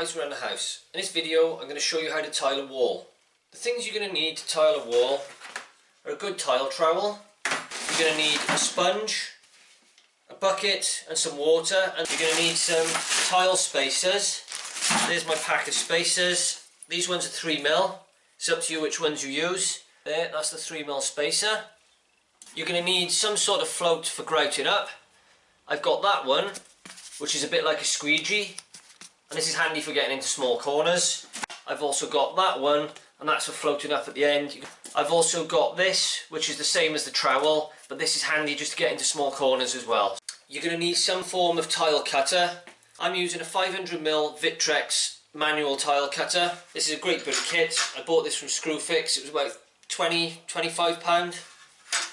house around the house. In this video I'm going to show you how to tile a wall. The things you're going to need to tile a wall are a good tile trowel. You're going to need a sponge, a bucket and some water, and you're going to need some tile spacers. There's my pack of spacers. These ones are 3mm. It's up to you which ones you use. There, that's the 3mm spacer. You're going to need some sort of float for grouting up. I've got that one, which is a bit like a squeegee, and this is handy for getting into small corners. I've also got that one, and that's for floating up at the end. I've also got this, which is the same as the trowel, but this is handy just to get into small corners as well. You're going to need some form of tile cutter. I'm using a 500mm Victrex manual tile cutter. This is a great bit of kit. I bought this from Screwfix. It was about £25.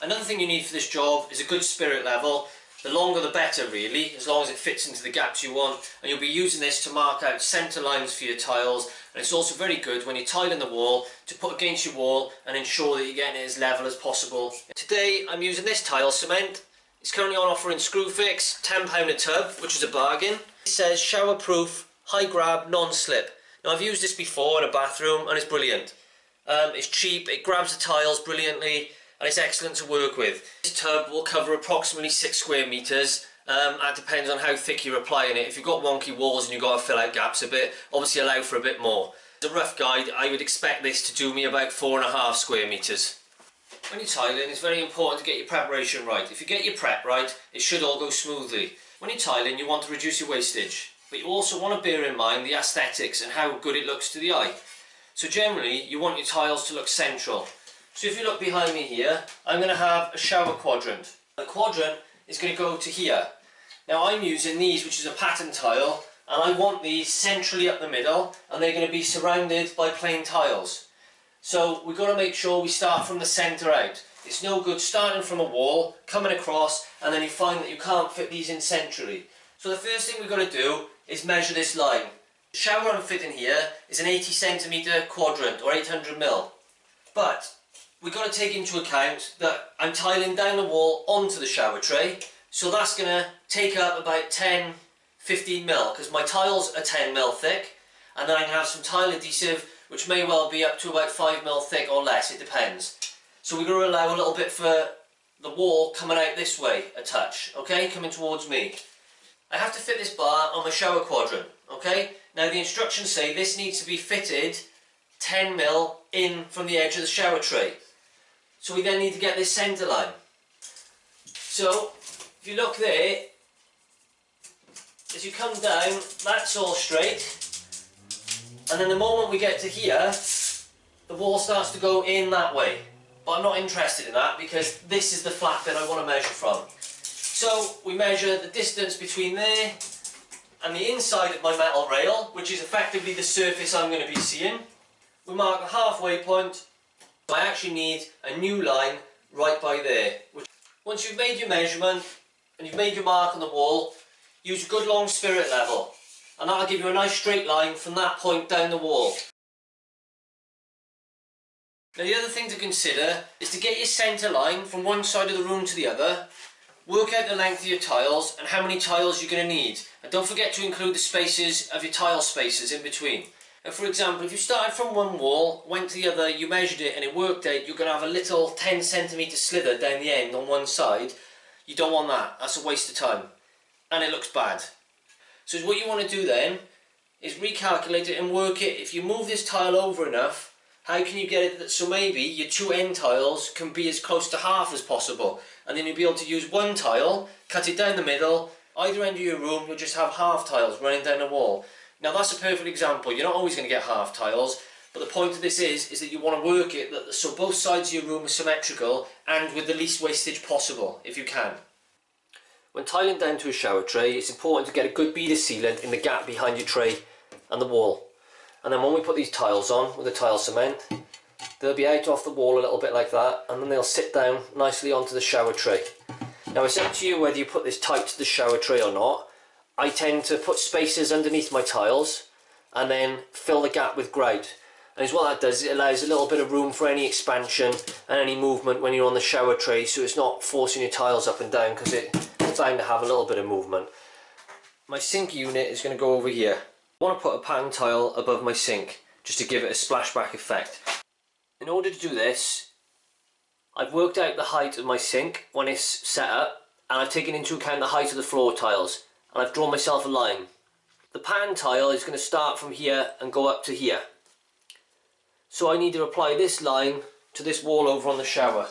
Another thing you need for this job is a good spirit level. The longer the better really, as long as it fits into the gaps you want, and you'll be using this to mark out centre lines for your tiles, and it's also very good when you're tiling the wall to put against your wall and ensure that you're getting it as level as possible. Today I'm using this tile cement. It's currently on offer in Screwfix, £10 a tub, which is a bargain. It says shower proof, high grab, non-slip. Now I've used this before in a bathroom and it's brilliant. It's cheap, it grabs the tiles brilliantly, and it's excellent to work with. This tub will cover approximately 6 square metres. That depends on how thick you're applying it. If you've got wonky walls and you've got to fill out gaps a bit, obviously allow for a bit more. As a rough guide, I would expect this to do me about 4.5 square metres. When you're tiling, it's very important to get your preparation right. If you get your prep right, it should all go smoothly. When you're tiling, you want to reduce your wastage, but you also want to bear in mind the aesthetics and how good it looks to the eye. So generally, you want your tiles to look central. So if you look behind me here, I'm going to have a shower quadrant. The quadrant is going to go to here. Now I'm using these, which is a pattern tile, and I want these centrally up the middle, and they're going to be surrounded by plain tiles. So we've got to make sure we start from the centre out. It's no good starting from a wall, coming across, and then you find that you can't fit these in centrally. So the first thing we've got to do is measure this line. The shower I'm fitting here is an 80cm quadrant, or 800mm. But we've got to take into account that I'm tiling down the wall onto the shower tray, so that's going to take up about 10-15mm, because my tiles are 10mm thick, and then I can have some tile adhesive which may well be up to about 5mm thick or less, it depends. So we're going to allow a little bit for the wall coming out this way a touch, okay, coming towards me. I have to fit this bar on my shower quadrant, okay. Now the instructions say this needs to be fitted 10mm in from the edge of the shower tray. So we then need to get this centre line. So if you look there, as you come down, that's all straight, and then the moment we get to here, the wall starts to go in that way. But I'm not interested in that, because this is the flat bit I want to measure from. So we measure the distance between there and the inside of my metal rail, which is effectively the surface I'm going to be seeing. We mark a halfway point. I actually need a new line right by there. Once you've made your measurement and you've made your mark on the wall, use a good long spirit level, and that'll give you a nice straight line from that point down the wall. Now the other thing to consider is to get your centre line from one side of the room to the other. Work out the length of your tiles and how many tiles you're going to need, and don't forget to include the spaces of your tile spacers in between. And for example, if you started from one wall, went to the other, you measured it and it worked out, you're going to have a little 10cm slither down the end on one side. You don't want that, that's a waste of time, and it looks bad. So what you want to do then is recalculate it and work it. If you move this tile over enough, how can you get it that, so maybe your two end tiles can be as close to half as possible, and then you'll be able to use one tile, cut it down the middle, either end of your room you'll just have half tiles running down the wall. Now that's a perfect example. You're not always going to get half tiles, but the point of this is that you want to work it so both sides of your room are symmetrical and with the least wastage possible, if you can. When tiling down to a shower tray, it's important to get a good bead of sealant in the gap behind your tray and the wall. And then when we put these tiles on with the tile cement, they'll be out off the wall a little bit like that, and then they'll sit down nicely onto the shower tray. Now it's up to you whether you put this tight to the shower tray or not. I tend to put spacers underneath my tiles and then fill the gap with grout. And what that does, it allows a little bit of room for any expansion and any movement when you're on the shower tray, so it's not forcing your tiles up and down, because it's bound to have a little bit of movement. My sink unit is going to go over here. I want to put a pattern tile above my sink just to give it a splashback effect. In order to do this, I've worked out the height of my sink when it's set up, and I've taken into account the height of the floor tiles, and I've drawn myself a line. The pattern tile is going to start from here and go up to here. So I need to apply this line to this wall over on the shower.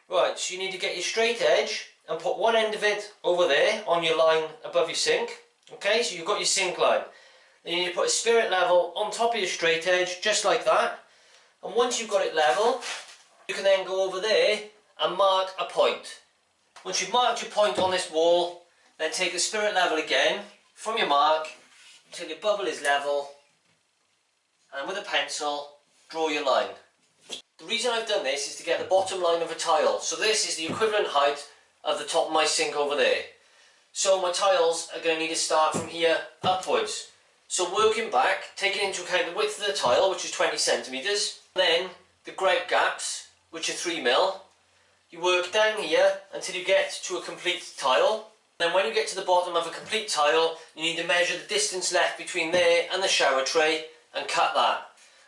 Right, so you need to get your straight edge and put one end of it over there on your line above your sink. Okay, so you've got your sink line. Then you need to put a spirit level on top of your straight edge, just like that. And once you've got it level, you can then go over there and mark a point. Once you've marked your point on this wall, then take the spirit level again from your mark until your bubble is level, and with a pencil, draw your line. The reason I've done this is to get the bottom line of a tile. So this is the equivalent height of the top of my sink over there. So my tiles are going to need to start from here upwards. So working back, taking into account the width of the tile, which is 20 centimetres, then the grout gaps, which are 3mm. You work down here until you get to a complete tile. Then when you get to the bottom of a complete tile, you need to measure the distance left between there and the shower tray and cut that.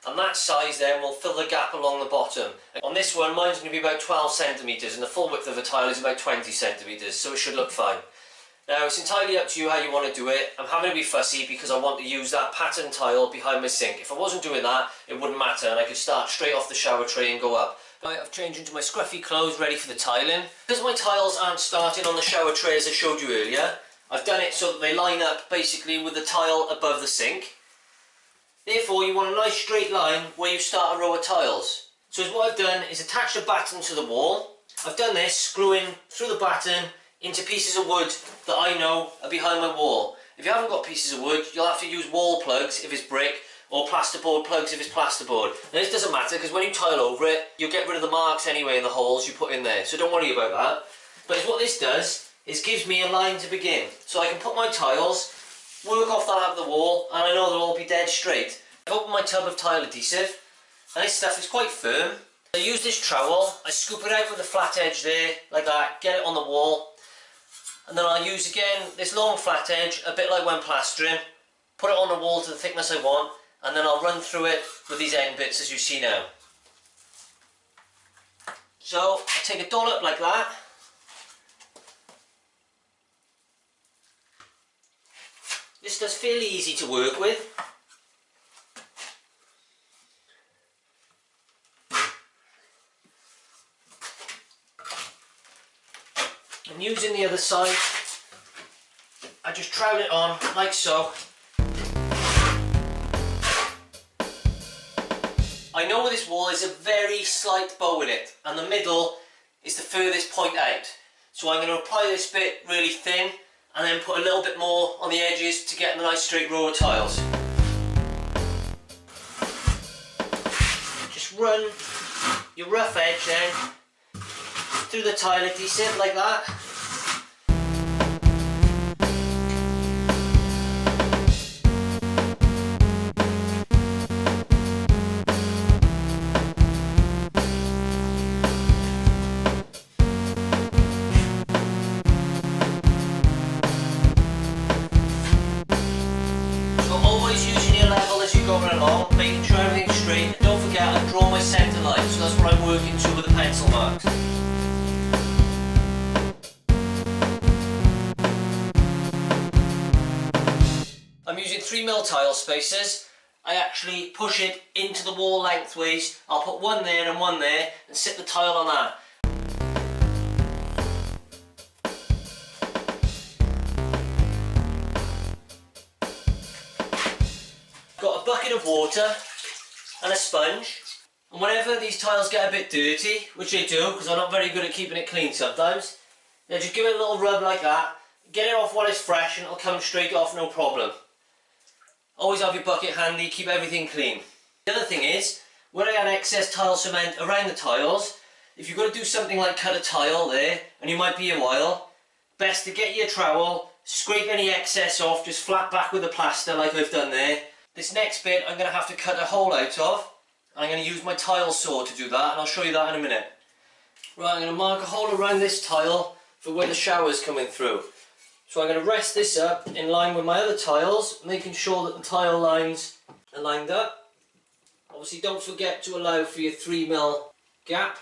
And that size then will fill the gap along the bottom. On this one, mine's going to be about 12 centimetres and the full width of the tile is about 20 centimetres, so it should look fine. Now it's entirely up to you how you want to do it. I'm having to be fussy because I want to use that pattern tile behind my sink. If I wasn't doing that, it wouldn't matter and I could start straight off the shower tray and go up. Right, I've changed into my scruffy clothes ready for the tiling. Because my tiles aren't starting on the shower tray as I showed you earlier, I've done it so that they line up basically with the tile above the sink. Therefore you want a nice straight line where you start a row of tiles. So what I've done is attach a batten to the wall. I've done this screwing through the batten into pieces of wood that I know are behind my wall. If you haven't got pieces of wood, you'll have to use wall plugs if it's brick, or plasterboard plugs if it's plasterboard. Now this doesn't matter because when you tile over it, you'll get rid of the marks anyway in the holes you put in there, so don't worry about that. But what this does is gives me a line to begin. So I can put my tiles, work off that out of the wall, and I know they'll all be dead straight. I've opened my tub of tile adhesive, and this stuff is quite firm. I use this trowel, I scoop it out with a flat edge there, like that, get it on the wall, and then I'll use again this long flat edge, a bit like when plastering, put it on the wall to the thickness I want, and then I'll run through it with these end bits as you see now. So I take a dollop like that, this stuff's fairly easy to work with. And using the other side, I just trowel it on like so. I know with this wall there's a very slight bow in it, and the middle is the furthest point out. So I'm going to apply this bit really thin and then put a little bit more on the edges to get a nice straight row of tiles. Just run your rough edge then through the tile adhesive like that. So always using your level as you're going along, making sure everything's straight, and don't forget I've drawn my centre line, so that's what I'm working to with the pencil marks. I'm using 3mm tile spacers. I actually push it into the wall lengthways. I'll put one there and sit the tile on that. Got a bucket of water and a sponge, and whenever these tiles get a bit dirty, which they do because I'm not very good at keeping it clean sometimes, then just give it a little rub like that, get it off while it's fresh and it'll come straight off, no problem. Always have your bucket handy, keep everything clean. The other thing is, where I had excess tile cement around the tiles, if you've got to do something like cut a tile there, and you might be a while, best to get your trowel, scrape any excess off, just flat back with the plaster like I've done there. This next bit I'm going to have to cut a hole out of, and I'm going to use my tile saw to do that, and I'll show you that in a minute. Right, I'm going to mark a hole around this tile for where the shower's coming through. So I'm going to rest this up in line with my other tiles, making sure that the tile lines are lined up. Obviously don't forget to allow for your 3mm gap.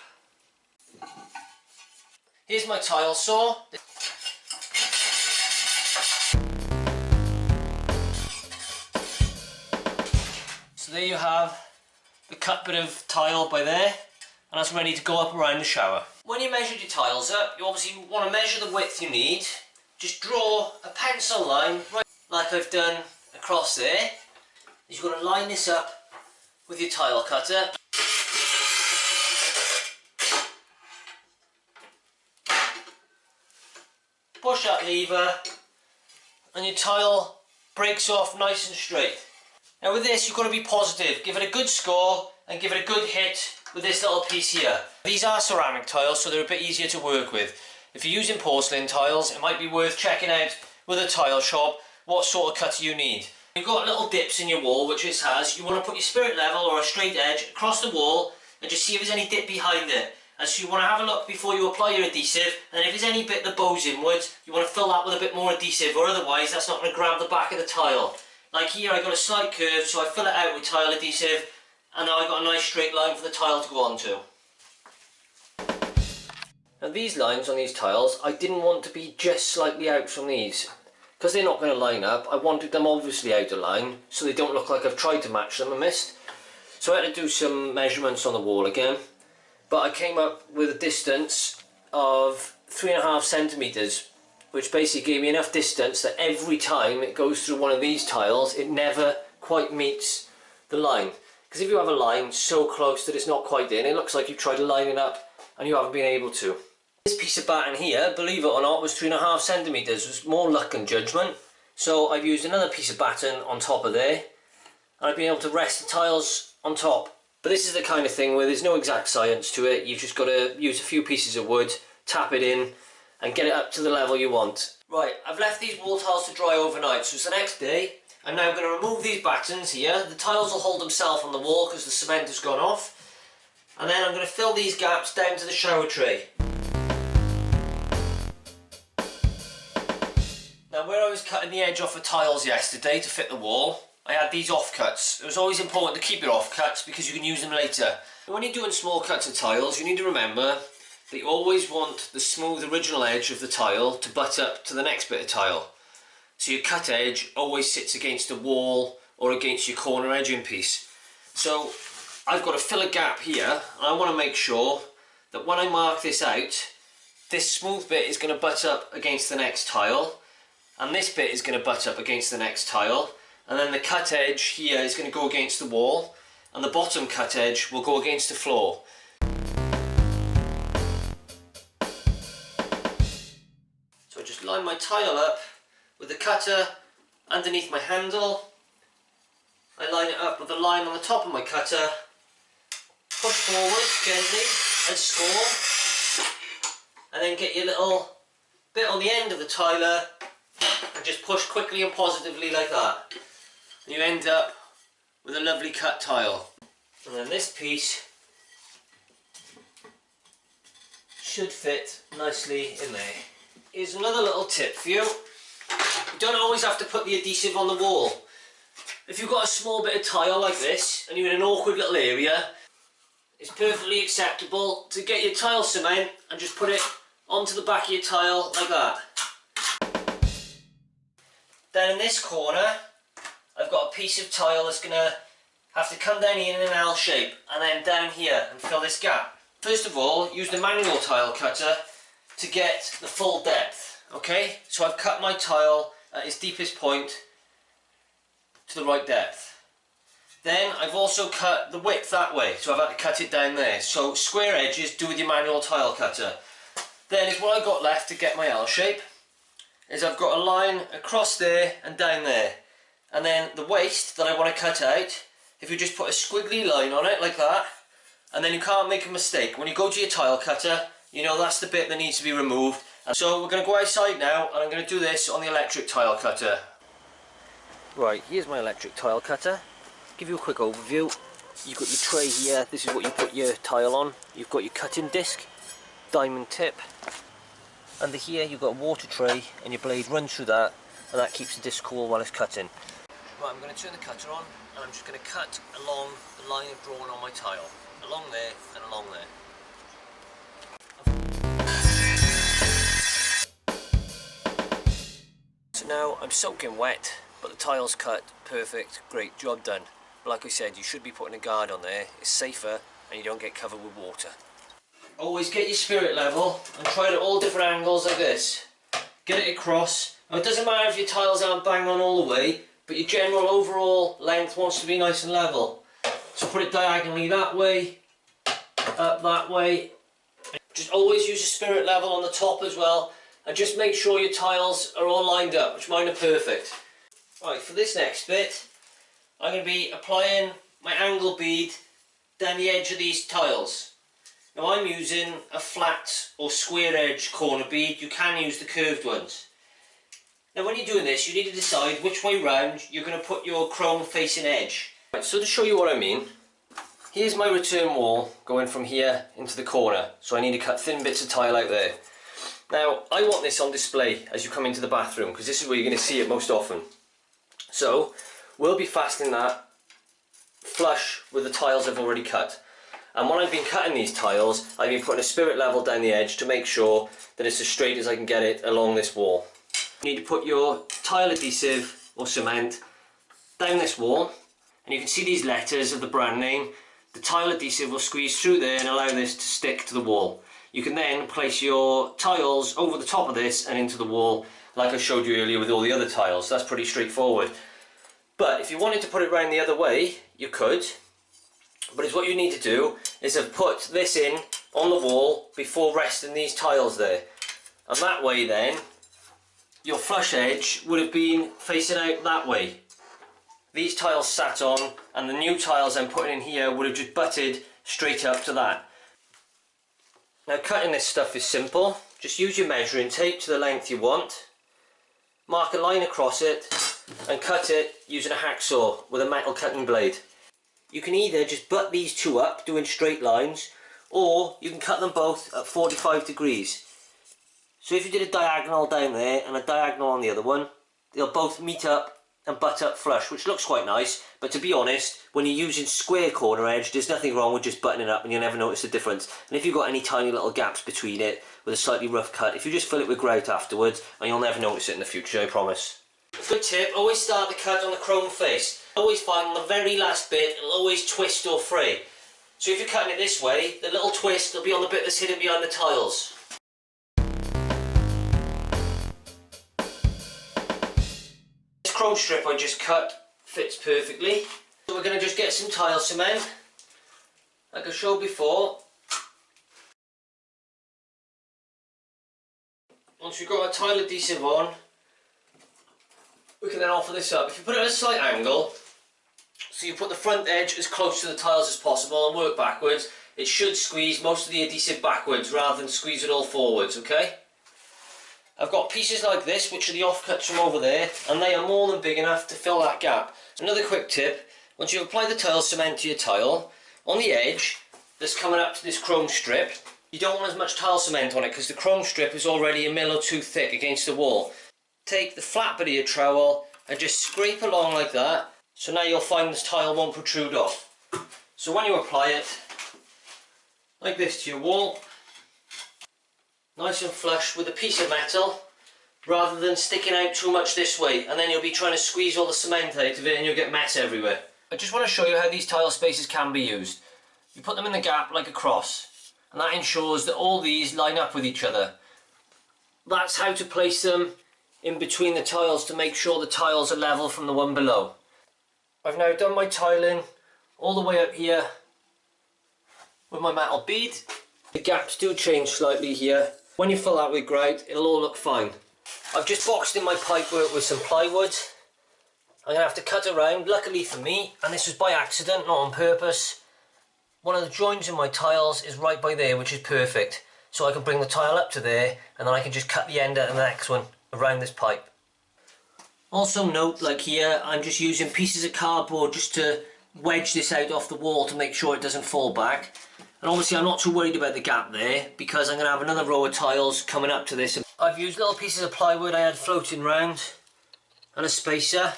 Here's my tile saw. So there you have the cut bit of tile by there, and that's ready to go up around the shower. When you measured your tiles up, you obviously want to measure the width you need. Just draw a pencil line, right like I've done across there. You've got to line this up with your tile cutter. Push that lever and your tile breaks off nice and straight. Now with this you've got to be positive, give it a good score and give it a good hit with this little piece here. These are ceramic tiles, so they're a bit easier to work with. If you're using porcelain tiles, it might be worth checking out with a tile shop what sort of cutter you need. You've got little dips in your wall, which this has. You want to put your spirit level or a straight edge across the wall and just see if there's any dip behind it. And so you want to have a look before you apply your adhesive, and if there's any bit that bows inwards, you want to fill that with a bit more adhesive, or otherwise that's not going to grab the back of the tile. Like here I got a slight curve, so I fill it out with tile adhesive, and now I've got a nice straight line for the tile to go onto. Now these lines on these tiles, I didn't want to be just slightly out from these. Because they're not going to line up, I wanted them obviously out of line, so they don't look like I've tried to match them and missed. So I had to do some measurements on the wall again. But I came up with a distance of 3.5 centimetres, which basically gave me enough distance that every time it goes through one of these tiles, it never quite meets the line. Because if you have a line so close that it's not quite in, it looks like you've tried to line it up and you haven't been able to. This piece of batten here, believe it or not, was 3.5 centimetres. It was more luck and judgment. So I've used another piece of batten on top of there, and I've been able to rest the tiles on top. But this is the kind of thing where there's no exact science to it. You've just got to use a few pieces of wood, tap it in and get it up to the level you want. Right, I've left these wall tiles to dry overnight, so it's the next day. I'm now going to remove these battens here. The tiles will hold themselves on the wall because the cement has gone off. And then I'm going to fill these gaps down to the shower tray. Now where I was cutting the edge off the tiles yesterday to fit the wall, I had these offcuts. It was always important to keep your offcuts because you can use them later. When you're doing small cuts of tiles, you need to remember that you always want the smooth original edge of the tile to butt up to the next bit of tile. So your cut edge always sits against a wall or against your corner edging piece. So I've got to fill a gap here, and I want to make sure that when I mark this out, this smooth bit is going to butt up against the next tile, and this bit is going to butt up against the next tile, and then the cut edge here is going to go against the wall, and the bottom cut edge will go against the floor. So I just line my tile up with the cutter underneath my handle. I line it up with the line on the top of my cutter, push forward gently and score, and then get your little bit on the end of the tiler and just push quickly and positively like that. And you end up with a lovely cut tile. And then this piece should fit nicely in there. Here's another little tip for you. You don't always have to put the adhesive on the wall. If you've got a small bit of tile like this and you're in an awkward little area, it's perfectly acceptable to get your tile cement and just put it onto the back of your tile like that. Then in this corner, I've got a piece of tile that's going to have to come down here in an L shape and then down here and fill this gap. First of all, use the manual tile cutter to get the full depth. Okay, so I've cut my tile at its deepest point to the right depth. Then I've also cut the width that way, so I've had to cut it down there. So square edges, do with your manual tile cutter. Then is what I've got left to get my L shape, is I've got a line across there and down there. And then the waist that I want to cut out, if you just put a squiggly line on it like that, and then you can't make a mistake. When you go to your tile cutter, you know that's the bit that needs to be removed. And so we're going to go outside now, and I'm going to do this on the electric tile cutter. Right, here's my electric tile cutter. Give you a quick overview. You've got your tray here, this is what you put your tile on. You've got your cutting disc, diamond tip, Under here you've got a water tray and your blade runs through that, and that keeps the disc cool while it's cutting. Right, I'm going to turn the cutter on and I'm just going to cut along the line I've drawn on my tile. Along there and along there. So now I'm soaking wet, but the tile's cut, perfect, great, job done. But like I said, you should be putting a guard on there, it's safer and you don't get covered with water. Always get your spirit level and try it at all different angles like this. Get it across. Now it doesn't matter if your tiles aren't bang on all the way, but your general overall length wants to be nice and level. So put it diagonally that way, up that way. Just always use your spirit level on the top as well, and just make sure your tiles are all lined up, which mine are perfect. Right, for this next bit, I'm going to be applying my angle bead down the edge of these tiles. Now I'm using a flat or square edge corner bead. You can use the curved ones. Now when you're doing this, you need to decide which way round you're going to put your chrome facing edge. Right, so to show you what I mean, here's my return wall going from here into the corner. So I need to cut thin bits of tile out there. Now I want this on display as you come into the bathroom, because this is where you're going to see it most often. So we'll be fastening that flush with the tiles I've already cut. And when I've been cutting these tiles, I've been putting a spirit level down the edge to make sure that it's as straight as I can get it along this wall. You need to put your tile adhesive or cement down this wall, and you can see these letters of the brand name. The tile adhesive will squeeze through there and allow this to stick to the wall. You can then place your tiles over the top of this and into the wall, like I showed you earlier with all the other tiles. That's pretty straightforward. But if you wanted to put it round the other way, you could. But it's what you need to do is to put this in on the wall before resting these tiles there. And that way then, your flush edge would have been facing out that way. These tiles sat on, and the new tiles I'm putting in here would have just butted straight up to that. Now cutting this stuff is simple. Just use your measuring tape to the length you want. Mark a line across it and cut it using a hacksaw with a metal cutting blade. You can either just butt these two up doing straight lines, or you can cut them both at 45 degrees. So if you did a diagonal down there and a diagonal on the other one, they'll both meet up and butt up flush, which looks quite nice. But to be honest, when you're using square corner edge, there's nothing wrong with just butting it up and you'll never notice the difference. And if you've got any tiny little gaps between it with a slightly rough cut, if you just fill it with grout afterwards, and you'll never notice it in the future, I promise. Good tip, always start the cut on the chrome face. Always find the very last bit, it'll always twist or fray. So if you're cutting it this way, the little twist will be on the bit that's hidden behind the tiles. This chrome strip I just cut fits perfectly. So we're going to just get some tile cement, like I showed before. Once we've got our tile adhesive on, we can then offer this up. If you put it at a slight angle, so you put the front edge as close to the tiles as possible and work backwards, it should squeeze most of the adhesive backwards rather than squeeze it all forwards, okay? I've got pieces like this, which are the offcuts from over there, and they are more than big enough to fill that gap. Another quick tip, once you've applied the tile cement to your tile, on the edge that's coming up to this chrome strip, you don't want as much tile cement on it because the chrome strip is already a mil or two thick against the wall. Take the flat bit of your trowel and just scrape along like that, so now you'll find this tile won't protrude off. So when you apply it, like this to your wall, nice and flush with a piece of metal, rather than sticking out too much this way, and then you'll be trying to squeeze all the cement out of it and you'll get mess everywhere. I just want to show you how these tile spaces can be used. You put them in the gap like a cross, and that ensures that all these line up with each other. That's how to place them in between the tiles to make sure the tiles are level from the one below. I've now done my tiling all the way up here with my metal bead. The gaps do change slightly here. When you fill that with grout, it'll all look fine. I've just boxed in my pipework with some plywood. I'm going to have to cut around, luckily for me, and this was by accident, not on purpose. One of the joins in my tiles is right by there, which is perfect. So I can bring the tile up to there, and then I can just cut the end out of the next one around this pipe. Also note, like here, I'm just using pieces of cardboard just to wedge this out off the wall to make sure it doesn't fall back. And obviously I'm not too worried about the gap there, because I'm going to have another row of tiles coming up to this. I've used little pieces of plywood I had floating round, and a spacer,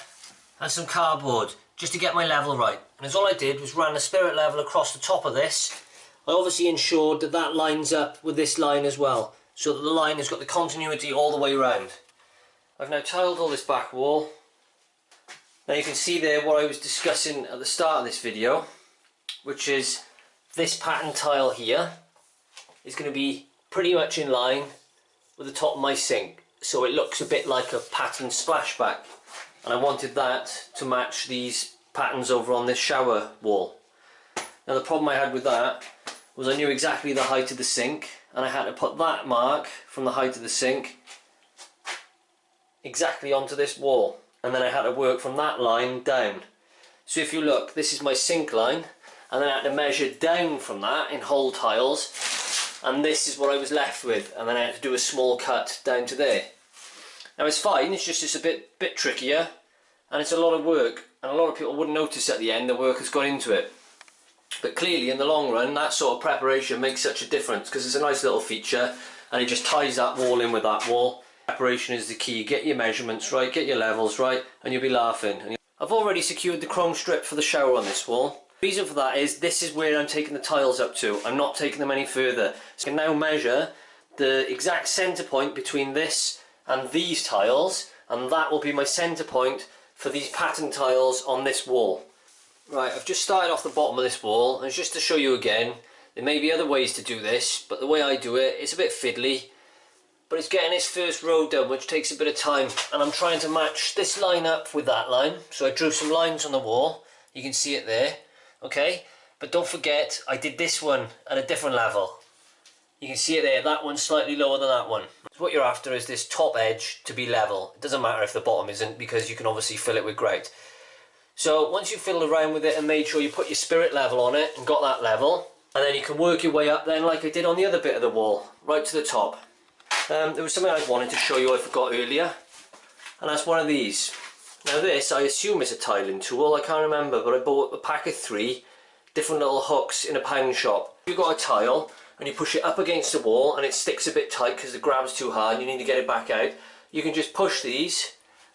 and some cardboard, just to get my level right. And as all I did was ran the spirit level across the top of this. I obviously ensured that that lines up with this line as well, so that the line has got the continuity all the way round. I've now tiled all this back wall. Now you can see there what I was discussing at the start of this video, which is this pattern tile here is going to be pretty much in line with the top of my sink, so it looks a bit like a pattern splashback, and I wanted that to match these patterns over on this shower wall. Now the problem I had with that was I knew exactly the height of the sink, and I had to put that mark from the height of the sink exactly onto this wall, and then I had to work from that line down. So if you look, this is my sink line, and then I had to measure down from that in hole tiles, and this is what I was left with, and then I had to do a small cut down to there. Now it's fine, it's just a bit trickier, and it's a lot of work, and a lot of people wouldn't notice at the end the work has gone into it. But clearly in the long run that sort of preparation makes such a difference, because it's a nice little feature and it just ties that wall in with that wall. Preparation is the key. Get your measurements right, get your levels right, and you'll be laughing. I've already secured the chrome strip for the shower on this wall. The reason for that is this is where I'm taking the tiles up to. I'm not taking them any further. So I can now measure the exact centre point between this and these tiles, and that will be my centre point for these pattern tiles on this wall. Right, I've just started off the bottom of this wall, and just to show you again, there may be other ways to do this, but the way I do it, it's a bit fiddly, but it's getting this first row done, which takes a bit of time, and I'm trying to match this line up with that line. So I drew some lines on the wall, you can see it there, okay, but don't forget I did this one at a different level. You can see it there, that one's slightly lower than that one. So what you're after is this top edge to be level. It doesn't matter if the bottom isn't, because you can obviously fill it with grout. So once you've fiddled around with it and made sure you put your spirit level on it and got that level, and then you can work your way up then like I did on the other bit of the wall, right to the top. There was something I wanted to show you I forgot earlier, and that's one of these. Now this, I assume is a tiling tool, I can't remember, but I bought a pack of 3 different little hooks in a pound shop. You've got a tile and you push it up against the wall and it sticks a bit tight because the grab's too hard and you need to get it back out. You can just push these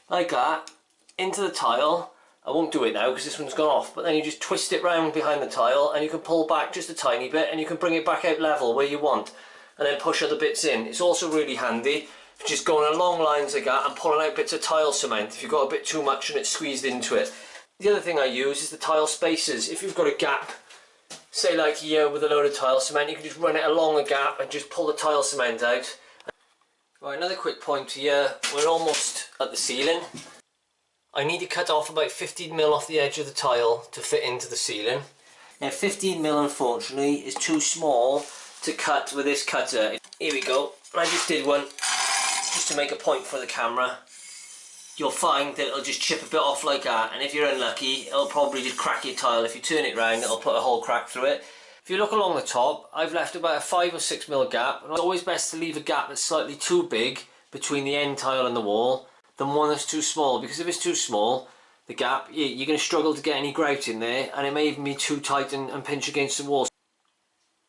like that into the tile. I won't do it now because this one's gone off, but then you just twist it round behind the tile and you can pull back just a tiny bit and you can bring it back out level where you want, and then push other bits in. It's also really handy for just going along lines like that and pulling out bits of tile cement if you've got a bit too much and it's squeezed into it. The other thing I use is the tile spacers. If you've got a gap, say like here with a load of tile cement, you can just run it along a gap and just pull the tile cement out. Right, another quick point here, we're almost at the ceiling. I need to cut off about 15mm off the edge of the tile to fit into the ceiling. Now 15mm unfortunately is too small to cut with this cutter. Here we go, I just did one just to make a point for the camera. You'll find that it'll just chip a bit off like that, and if you're unlucky it'll probably just crack your tile. If you turn it round it'll put a whole crack through it. If you look along the top, I've left about a 5 or 6mm gap, and it's always best to leave a gap that's slightly too big between the end tile and the wall than one that's too small, because if it's too small, the gap, you're going to struggle to get any grout in there, and it may even be too tight and pinch against the wall.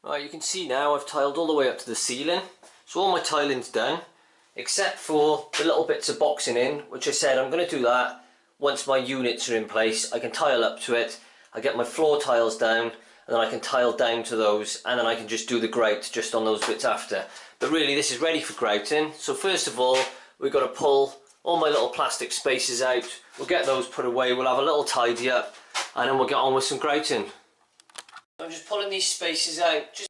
Right, you can see now I've tiled all the way up to the ceiling, so all my tiling's done, except for the little bits of boxing in, which I said I'm going to do that once my units are in place. I can tile up to it, I get my floor tiles down, and then I can tile down to those, and then I can just do the grout just on those bits after. But really this is ready for grouting, so first of all we've got to pull all my little plastic spacers out. We'll get those put away, we'll have a little tidy up, and then we'll get on with some grouting. I'm just pulling these spacers out.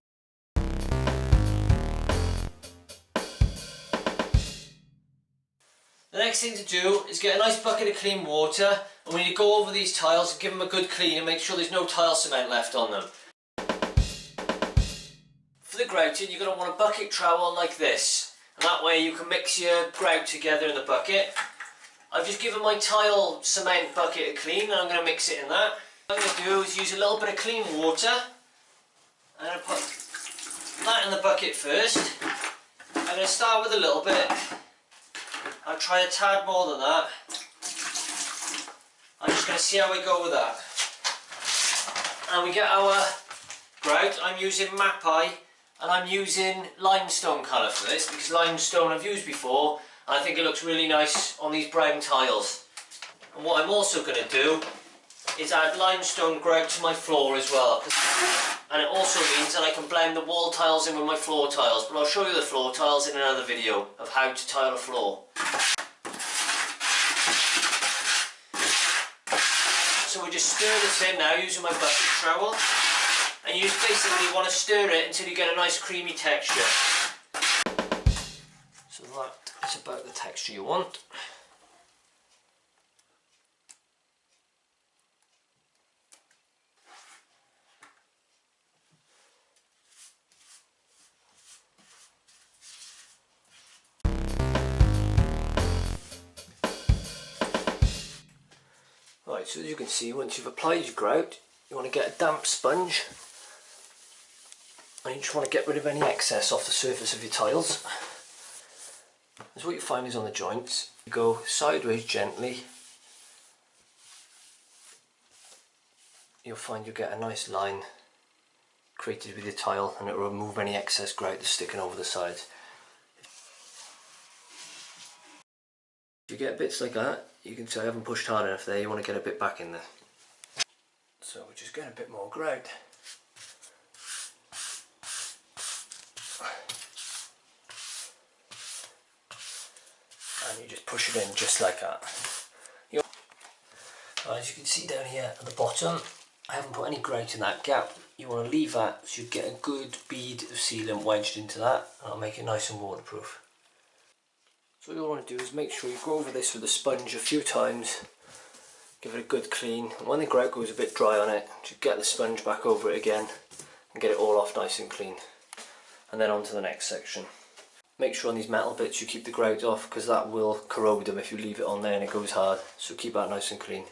The next thing to do is get a nice bucket of clean water, and we need to go over these tiles and give them a good clean and make sure there's no tile cement left on them. For the grouting, you're going to want a bucket trowel like this, and that way you can mix your grout together in the bucket. I've just given my tile cement bucket a clean, and I'm going to mix it in that. What I'm going to do is use a little bit of clean water, and I'm going to put that in the bucket first. I'm going to start with a little bit. I'll try a tad more than that. I'm just going to see how we go with that. And we get our grout. I'm using Mapai and I'm using limestone colour for this because limestone I've used before and I think it looks really nice on these brown tiles. And what I'm also going to do is add limestone grout to my floor as well, and it also means that I can blend the wall tiles in with my floor tiles, but I'll show you the floor tiles in another video of how to tile a floor. So we just stir this in now using my bucket trowel, and you just basically want to stir it until you get a nice creamy texture. So that is about the texture you want. Right, so as you can see, once you've applied your grout, you want to get a damp sponge and you just want to get rid of any excess off the surface of your tiles. So what you find is on the joints, you go sideways gently, you'll find you get a nice line created with your tile, and it will remove any excess grout that's sticking over the sides. If you get bits like that, you can see I haven't pushed hard enough there, you want to get a bit back in there. So we're just getting a bit more grout. And you just push it in just like that. As you can see down here at the bottom, I haven't put any grout in that gap. You want to leave that so you get a good bead of sealant wedged into that, and that'll make it nice and waterproof. So what you want to do is make sure you go over this with a sponge a few times, give it a good clean, and when the grout goes a bit dry on it, just get the sponge back over it again and get it all off nice and clean. And then on to the next section. Make sure on these metal bits you keep the grout off, because that will corrode them if you leave it on there and it goes hard, so keep that nice and clean.